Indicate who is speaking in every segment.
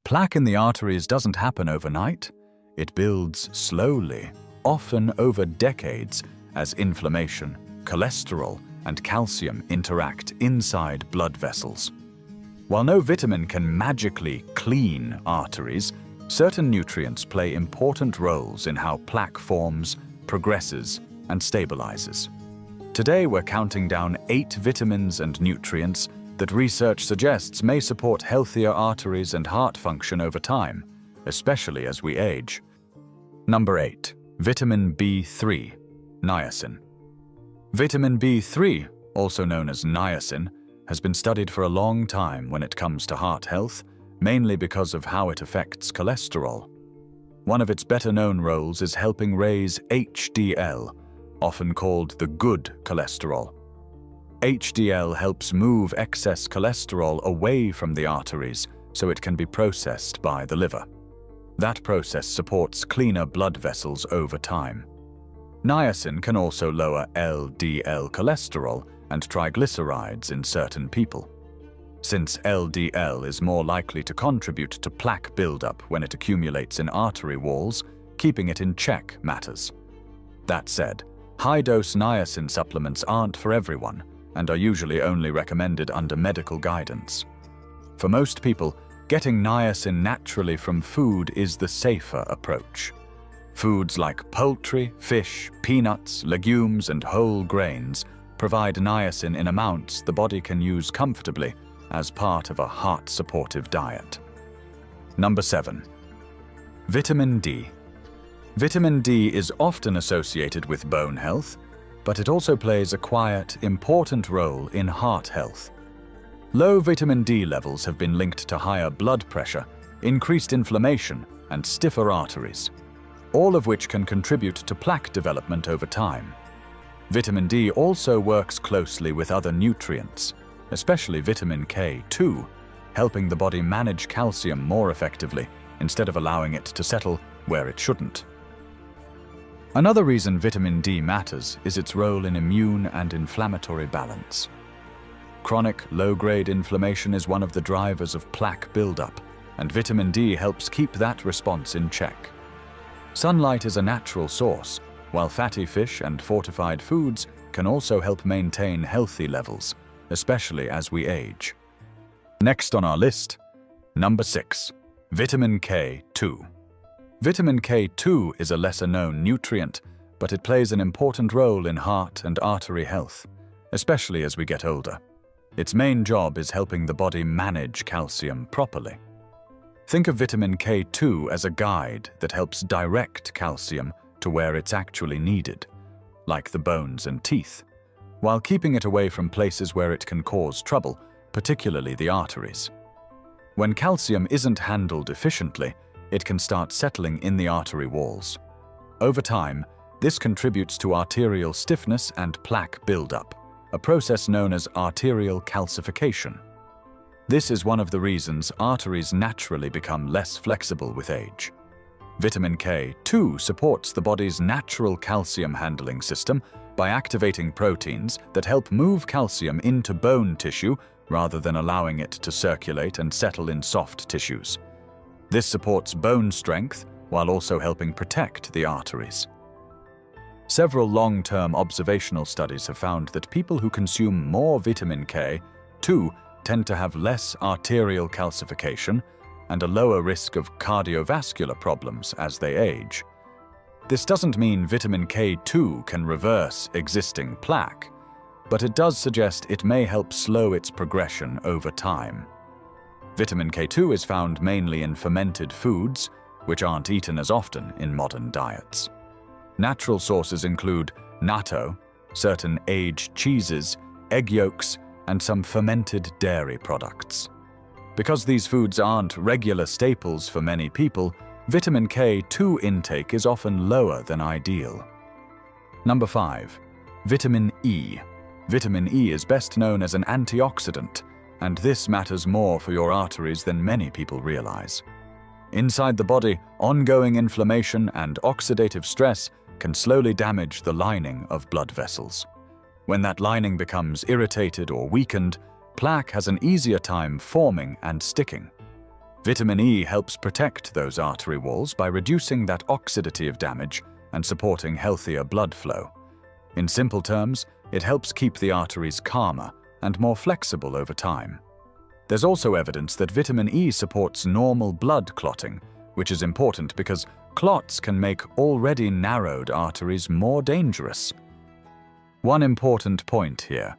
Speaker 1: Plaque in the arteries doesn't happen overnight. It builds slowly, often over decades, as inflammation, cholesterol, and calcium interact inside blood vessels. While no vitamin can magically clean arteries, certain nutrients play important roles in how plaque forms, progresses, and stabilizes. Today we're counting down 8 vitamins and nutrients that research suggests may support healthier arteries and heart function over time, especially as we age. Number 8. Vitamin B3, niacin. Vitamin B3, also known as niacin, has been studied for a long time when it comes to heart health, mainly because of how it affects cholesterol. One of its better-known roles is helping raise HDL, often called the good cholesterol. HDL helps move excess cholesterol away from the arteries so it can be processed by the liver. That process supports cleaner blood vessels over time. Niacin can also lower LDL cholesterol and triglycerides in certain people. Since LDL is more likely to contribute to plaque buildup when it accumulates in artery walls, keeping it in check matters. That said, high-dose niacin supplements aren't for everyone and are usually only recommended under medical guidance. For most people, getting niacin naturally from food is the safer approach. Foods like poultry, fish, peanuts, legumes, and whole grains provide niacin in amounts the body can use comfortably as part of a heart-supportive diet. Number 7. Vitamin D. Vitamin D is often associated with bone health, but it also plays a quiet, important role in heart health. Low vitamin D levels have been linked to higher blood pressure, increased inflammation, and stiffer arteries, all of which can contribute to plaque development over time. Vitamin D also works closely with other nutrients, especially vitamin K2, helping the body manage calcium more effectively instead of allowing it to settle where it shouldn't. Another reason vitamin D matters is its role in immune and inflammatory balance. Chronic, low-grade inflammation is one of the drivers of plaque buildup, and vitamin D helps keep that response in check. Sunlight is a natural source, while fatty fish and fortified foods can also help maintain healthy levels, especially as we age. Next on our list, number 6, vitamin K2. Vitamin K2 is a lesser-known nutrient, but it plays an important role in heart and artery health, especially as we get older. Its main job is helping the body manage calcium properly. Think of vitamin K2 as a guide that helps direct calcium to where it's actually needed, like the bones and teeth, while keeping it away from places where it can cause trouble, particularly the arteries. When calcium isn't handled efficiently, it can start settling in the artery walls. Over time, this contributes to arterial stiffness and plaque buildup, a process known as arterial calcification. This is one of the reasons arteries naturally become less flexible with age. Vitamin K2 supports the body's natural calcium handling system by activating proteins that help move calcium into bone tissue rather than allowing it to circulate and settle in soft tissues. This supports bone strength while also helping protect the arteries. Several long-term observational studies have found that people who consume more vitamin K2 tend to have less arterial calcification and a lower risk of cardiovascular problems as they age. This doesn't mean vitamin K2 can reverse existing plaque, but it does suggest it may help slow its progression over time. Vitamin K2 is found mainly in fermented foods, which aren't eaten as often in modern diets. Natural sources include natto, certain aged cheeses, egg yolks, and some fermented dairy products. Because these foods aren't regular staples for many people, vitamin K2 intake is often lower than ideal. Number 5. Vitamin E. Vitamin E is best known as an antioxidant, and this matters more for your arteries than many people realize. Inside the body, ongoing inflammation and oxidative stress can slowly damage the lining of blood vessels. When that lining becomes irritated or weakened, plaque has an easier time forming and sticking. Vitamin E helps protect those artery walls by reducing that oxidative damage and supporting healthier blood flow. In simple terms, it helps keep the arteries calmer and more flexible over time. There's also evidence that vitamin E supports normal blood clotting, which is important because clots can make already narrowed arteries more dangerous. One important point here: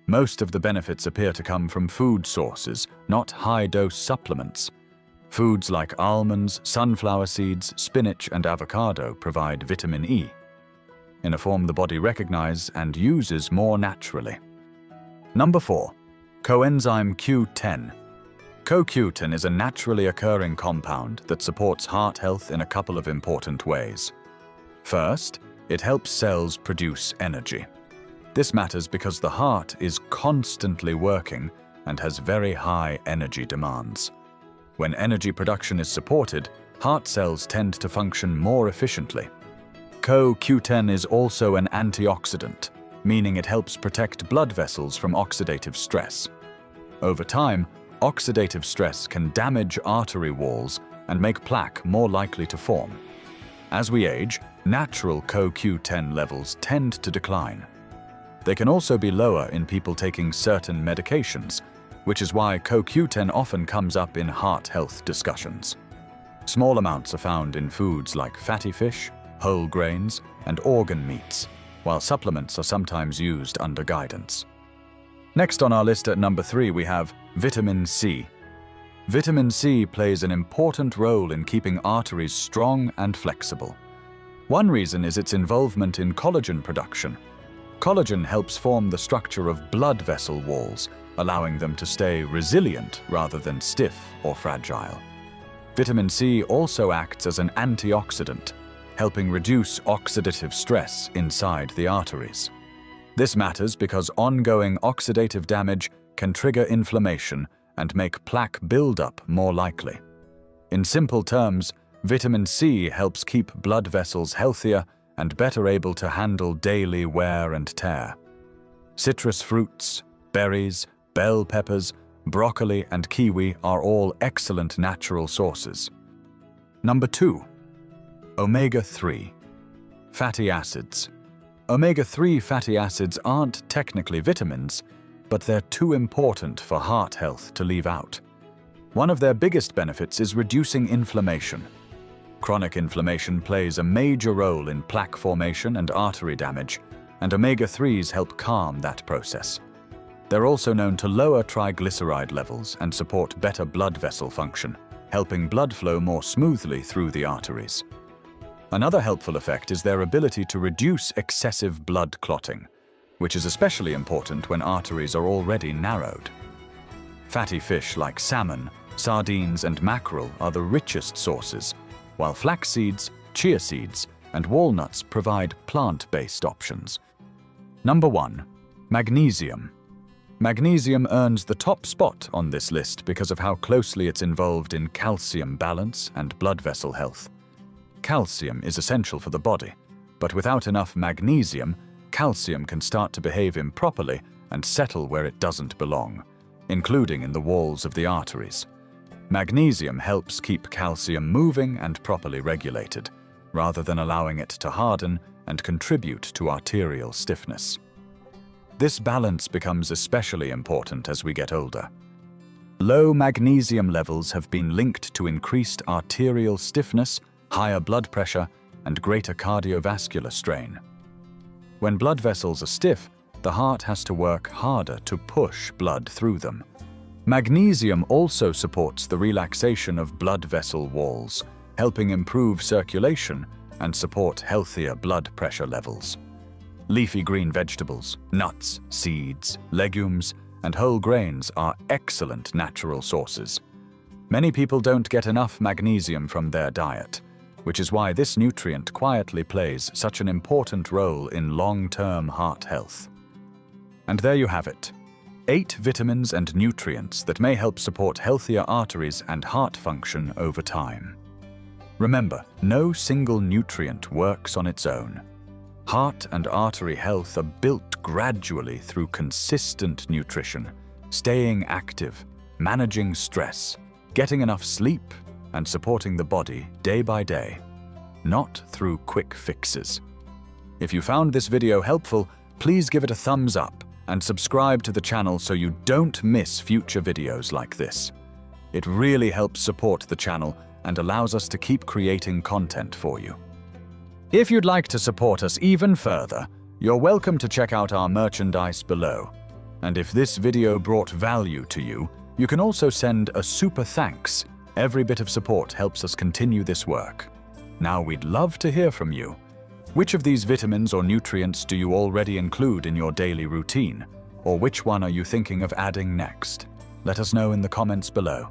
Speaker 1: most of the benefits appear to come from food sources, not high-dose supplements. Foods like almonds, sunflower seeds, spinach, and avocado provide vitamin E, in a form the body recognizes and uses more naturally. Number 4. Coenzyme Q10. CoQ10 is a naturally occurring compound that supports heart health in a couple of important ways. First, it helps cells produce energy. This matters because the heart is constantly working and has very high energy demands. When energy production is supported, heart cells tend to function more efficiently. CoQ10 is also an antioxidant, meaning it helps protect blood vessels from oxidative stress. Over time, oxidative stress can damage artery walls and make plaque more likely to form. As we age, natural CoQ10 levels tend to decline. They can also be lower in people taking certain medications, which is why CoQ10 often comes up in heart health discussions. Small amounts are found in foods like fatty fish, whole grains, and organ meats, while supplements are sometimes used under guidance. Next on our list at number 3 we have vitamin C. Vitamin C plays an important role in keeping arteries strong and flexible. One reason is its involvement in collagen production. Collagen helps form the structure of blood vessel walls, allowing them to stay resilient rather than stiff or fragile. Vitamin C also acts as an antioxidant, helping reduce oxidative stress inside the arteries. This matters because ongoing oxidative damage can trigger inflammation and make plaque buildup more likely. In simple terms, vitamin C helps keep blood vessels healthier and better able to handle daily wear and tear. Citrus fruits, berries, bell peppers, broccoli, and kiwi are all excellent natural sources. Number 2. Omega-3. Fatty acids. Omega-3 fatty acids aren't technically vitamins, but they're too important for heart health to leave out. One of their biggest benefits is reducing inflammation. Chronic inflammation plays a major role in plaque formation and artery damage, and omega-3s help calm that process. They're also known to lower triglyceride levels and support better blood vessel function, helping blood flow more smoothly through the arteries. Another helpful effect is their ability to reduce excessive blood clotting, which is especially important when arteries are already narrowed. Fatty fish like salmon, sardines, and mackerel are the richest sources, while flax seeds, chia seeds, and walnuts provide plant-based options. Number 1. Magnesium. Magnesium earns the top spot on this list because of how closely it's involved in calcium balance and blood vessel health. Calcium is essential for the body, but without enough magnesium, calcium can start to behave improperly and settle where it doesn't belong, including in the walls of the arteries. Magnesium helps keep calcium moving and properly regulated, rather than allowing it to harden and contribute to arterial stiffness. This balance becomes especially important as we get older. Low magnesium levels have been linked to increased arterial stiffness, higher blood pressure, and greater cardiovascular strain. When blood vessels are stiff, the heart has to work harder to push blood through them. Magnesium also supports the relaxation of blood vessel walls, helping improve circulation and support healthier blood pressure levels. Leafy green vegetables, nuts, seeds, legumes, and whole grains are excellent natural sources. Many people don't get enough magnesium from their diet, which is why this nutrient quietly plays such an important role in long-term heart health. And there you have it. 8 vitamins and nutrients that may help support healthier arteries and heart function over time. Remember, no single nutrient works on its own. Heart and artery health are built gradually through consistent nutrition, staying active, managing stress, getting enough sleep, and supporting the body day by day, not through quick fixes. If you found this video helpful, please give it a thumbs up and subscribe to the channel so you don't miss future videos like this. It really helps support the channel and allows us to keep creating content for you. If you'd like to support us even further, you're welcome to check out our merchandise below. And if this video brought value to you, you can also send a super thanks. Every bit of support helps us continue this work. Now we'd love to hear from you. Which of these vitamins or nutrients do you already include in your daily routine? Or which one are you thinking of adding next? Let us know in the comments below.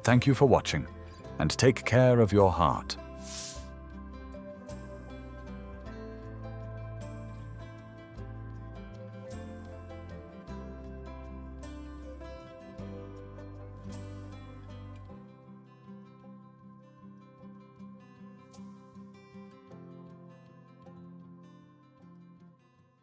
Speaker 1: Thank you for watching, and take care of your heart.